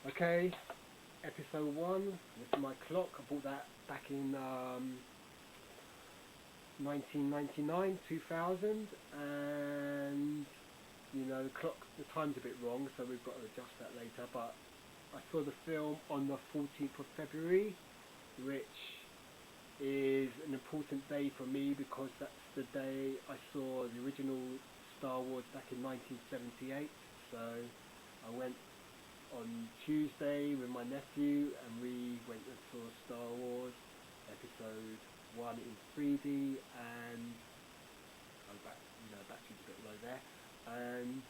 Okay, episode one. This is my clock. I bought that back in 1999, 2000, and the clock, the time's a bit wrong, so we've got to adjust that later. But I saw the film on the 14th of February, which is an important day for me because that's the day I saw the original Star Wars back in 1978. So I went on Tuesday with my nephew, and we went and saw Star Wars Episode One in 3D, and battery's a bit low there. And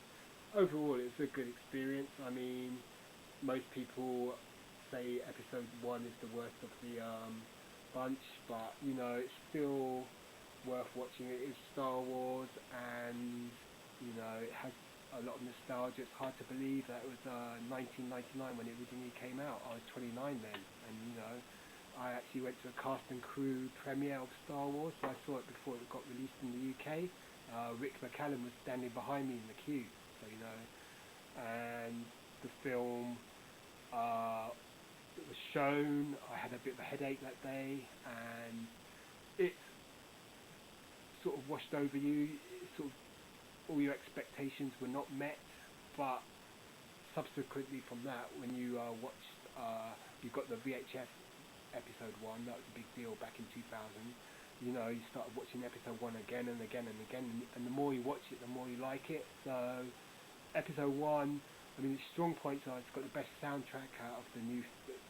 overall, it's a good experience. I mean, most people say Episode One is the worst of the bunch, but it's still worth watching. It is Star Wars, and it has a lot of nostalgia. It's hard to believe that it was 1999 when it originally came out. I was 29 then, and I actually went to a cast and crew premiere of Star Wars, so I saw it before it got released in the UK. Rick McCallum was standing behind me in the queue, so and the film it was shown. I had a bit of a headache that day, and it sort of washed over you. It sort of all your expectations were not met, but subsequently from that, when you watched, you got the VHS episode one. That was a big deal back in 2000. You started watching episode one again and again and again, and the more you watch it, the more you like it. So, episode one, I mean, its strong points are it's got the best soundtrack out of the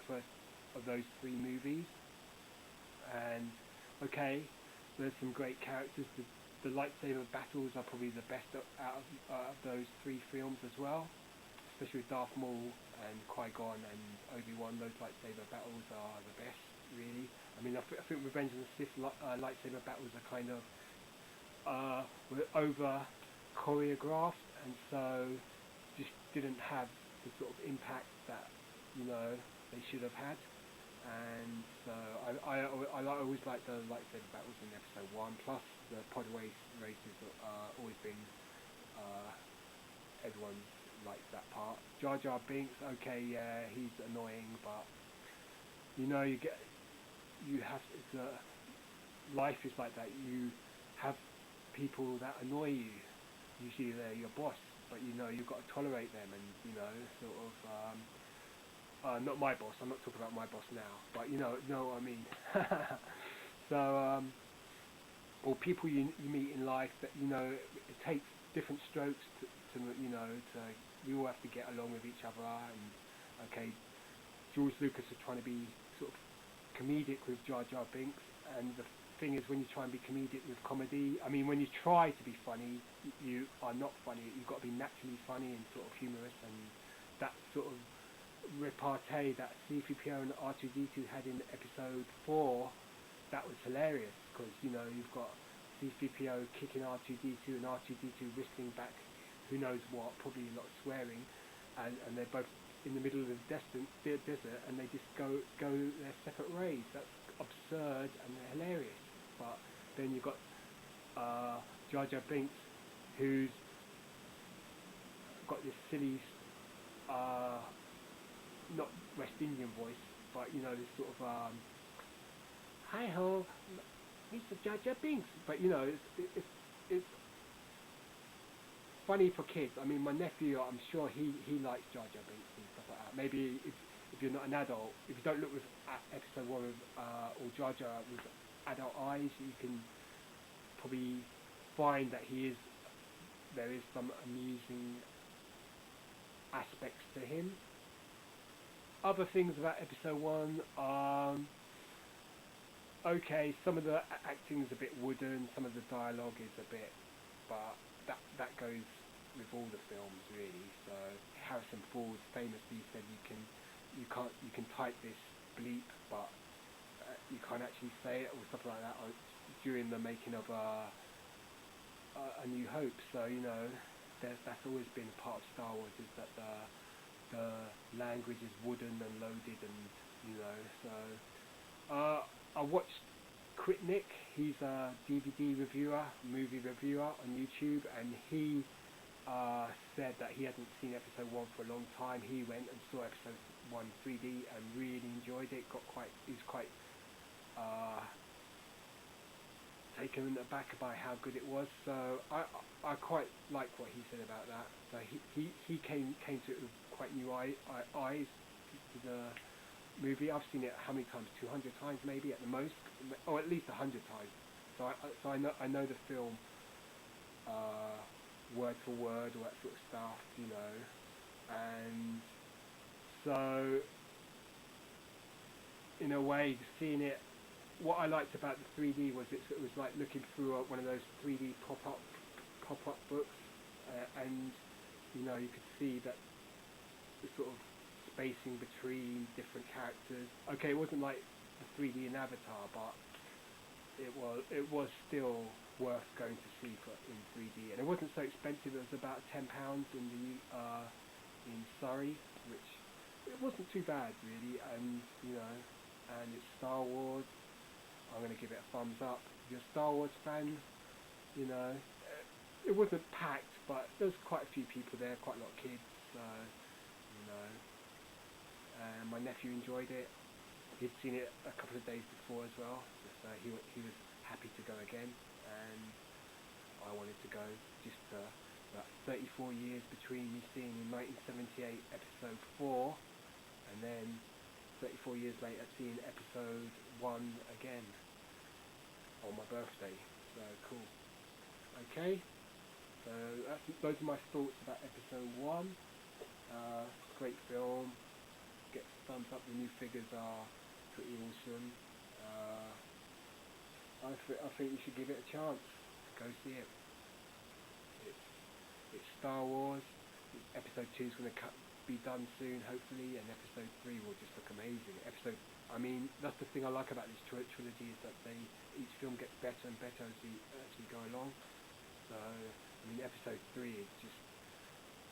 first of those three movies. And okay, there's some great characters. The lightsaber battles are probably the best out of those three films as well, especially with Darth Maul and Qui-Gon and Obi-Wan. Those lightsaber battles are the best, really. I mean, I think Revenge of the Sith lightsaber battles are kind of were over choreographed, and so just didn't have the sort of impact that they should have had. And so I always like the lightsaber battles in episode one. Plus the pod races always been everyone likes that part. Jar Jar Binks, okay, yeah, he's annoying, but you get you have it's life is like that. You have people that annoy you. Usually they're your boss, but you've got to tolerate them, and sort of. Not my boss. I'm not talking about my boss now, but know what I mean. So, or people you meet in life that it takes different strokes to we all have to get along with each other. And okay, George Lucas is trying to be sort of comedic with Jar Jar Binks, and the thing is when you try and be comedic with comedy, I mean when you try to be funny, you are not funny. You've got to be naturally funny and sort of humorous, and that sort of repartee that C-3PO and R2-D2 had in episode 4, that was hilarious because you've got C-3PO kicking R2-D2 and R2-D2 whistling back who knows what, probably a lot of swearing, and they're both in the middle of the desert, and they just go their separate ways. That's absurd and hilarious. But then you've got Jar Jar Binks, who's got this silly not West Indian voice, but this sort of hi ho, Mr. Jar Jar Binks. But it's funny for kids. I mean, my nephew, I'm sure he likes Jar Jar Binks and stuff like that. Maybe if you're not an adult, if you don't look with episode one with or Jar Jar with adult eyes, you can probably find that there is some amusing aspects to him. Other things about episode one, okay, some of the acting is a bit wooden, some of the dialogue is a bit, but that goes with all the films really. So Harrison Ford famously said you can type this bleep, but you can't actually say it or stuff like that during the making of A New Hope. So that's always been part of Star Wars, is that the language is wooden and loaded, and so I watched Quitnick. He's a DVD reviewer, movie reviewer on YouTube, and he said that he hadn't seen episode 1 for a long time. He went and saw episode 1 3D and really enjoyed it. He was quite uh, taken aback by how good it was. So I quite like what he said about that. So he came to it with quite new eyes to the movie. I've seen it how many times? 200 times maybe at the most, or at least 100 times. So I know the film word for word, all that sort of stuff, you know. And so in a way, seeing it, what I liked about the 3D was it was like looking through one of those 3D pop-up books, and you know you could see that the sort of spacing between different characters. Okay, it wasn't like the 3D in Avatar, but it was still worth going to see in 3D, and it wasn't so expensive. It was about £10 in Surrey, which it wasn't too bad really, and you know, and it's Star Wars. I'm going to give it a thumbs up. If you're a Star Wars fan, you know, it wasn't packed, but there's quite a few people there, quite a lot of kids, so, you know, and my nephew enjoyed it. He'd seen it a couple of days before as well, so he was happy to go again, and I wanted to go. Just about 34 years between me seeing in 1978 episode 4, and then 34 years later seeing episode 1 again on my birthday. So cool. Okay, so those are my thoughts about episode 1. Great film. Get thumbs up. The new figures are pretty awesome. I think you should give it a chance. Go see it. It's Star Wars. Episode 2 is going to be done soon, hopefully, and episode 3 will just look amazing. I mean, that's the thing I like about this trilogy, is that each film gets better and better as we go along. So, I mean, episode 3 is just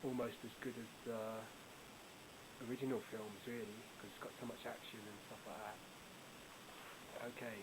almost as good as the original films, really, because it's got so much action and stuff like that. Okay.